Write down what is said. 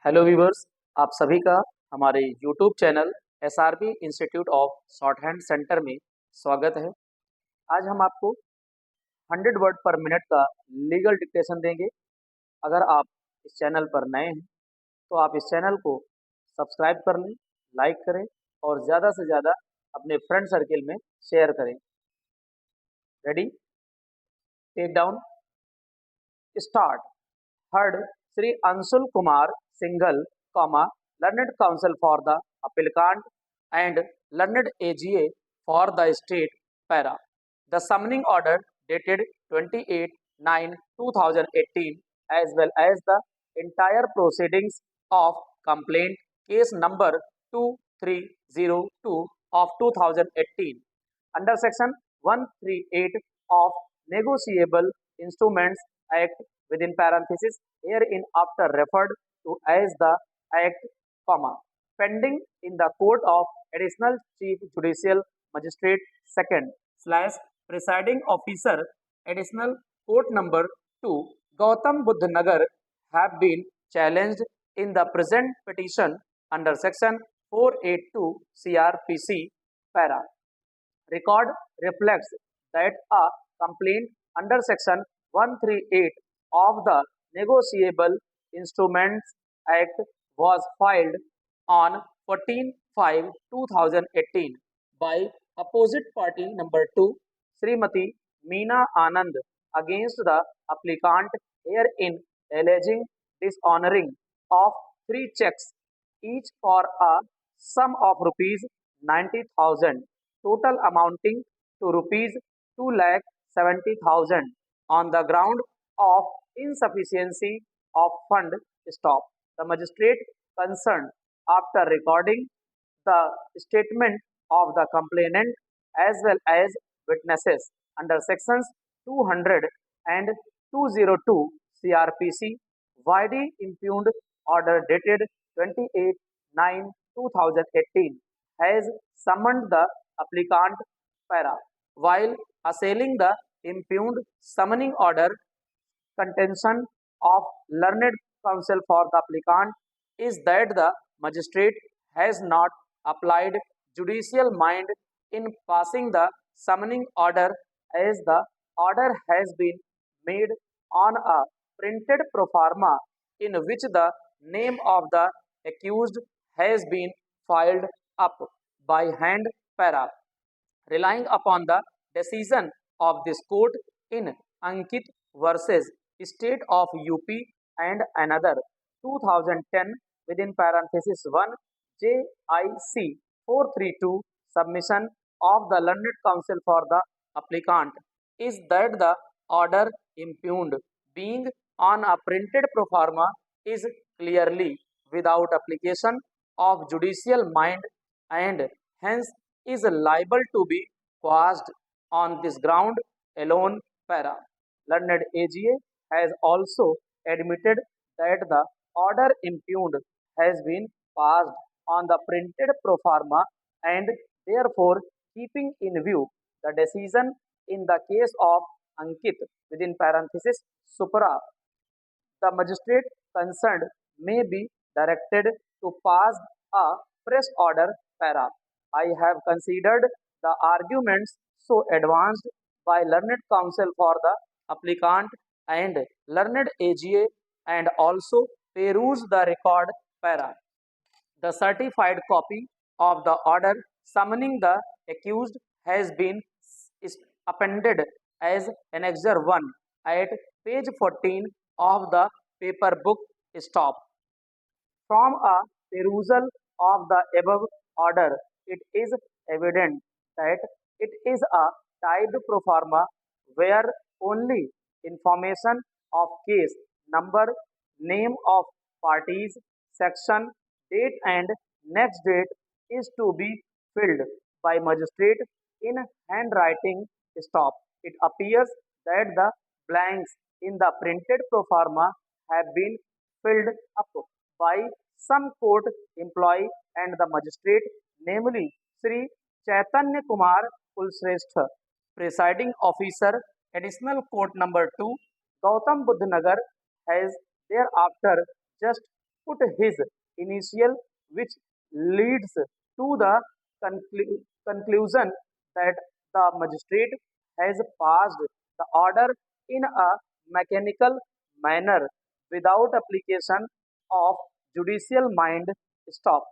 Hello viewers, आप सभी का हमारे YouTube channel SRB institute of short hand centre में स्वागत है। आज हम आपको 100 वर्ड पर मिनट का लीगल डिक्टेशन देंगे। अगर आप इस चैनल पर नए हैं तो आप इस चैनल को सब्सक्राइब कर लें, लाइक करें और ज़्यादा से ज़्यादा अपने फ्रेंड सर्किल में शेयर करें। Ready, take down, start. Heard Sri Anshul Kumar Singhal, learned counsel for the applicant and learned AGA for the state para. The summoning order dated 28/9/2018 as well as the entire proceedings of complaint case number 2302 of 2018 under section 138 of Negotiable Instruments Act within parenthesis herein after referred to as the Act, pending in the Court of Additional Chief Judicial Magistrate Second / Presiding Officer Additional Court number 2 Gautam Buddha Nagar have been challenged in the present petition under section 482 CRPC para. Record reflects that a complaint under section 138 of the Negotiable Instruments Act was filed on 14/5/2018 by opposite party number 2 Srimati Meena Anand against the applicant herein alleging dishonoring of 3 checks each for a sum of rupees 90,000 total amounting to rupees 2,70,000 on the ground of insufficiency of fund stop. The magistrate concerned, after recording the statement of the complainant as well as witnesses under sections 200 and 202 CRPC, YD impugned order dated 28/9/2018 has summoned the applicant para. While assailing the impugned summoning order, contention of learned counsel for the applicant is that the magistrate has not applied judicial mind in passing the summoning order, as the order has been made on a printed proforma in which the name of the accused has been filed up by hand para. Relying upon the decision of this court in Ankit versus State of UP and another 2010 within parenthesis 1 JIC 432 submission of the learned counsel for the applicant is that the order impugned being on a printed proforma is clearly without application of judicial mind and hence is liable to be quashed on this ground alone para. Learned AGA has also admitted that the order impugned has been passed on the printed proforma and therefore keeping in view the decision in the case of Ankit within parenthesis supra, the magistrate concerned may be directed to pass a fresh order para. I have considered the arguments so advanced by learned counsel for the applicant and learned AGA and also peruse the record para. The certified copy of the order summoning the accused has been appended as Annexure 1 at page 14 of the paper book stop. From a perusal of the above order, it is evident that it is a typed proforma where only information of case number, name of parties, section, date and next date is to be filled by magistrate in handwriting stop. It appears that the blanks in the printed proforma have been filled up by some court employee and the magistrate, namely Sri Chaitanya Kumar Kulsreshtha, presiding officer, additional court number 2, Gautam Buddha Nagar, has thereafter just put his initial, which leads to the conclusion that the magistrate has passed the order in a mechanical manner without application of judicial mind. Stop.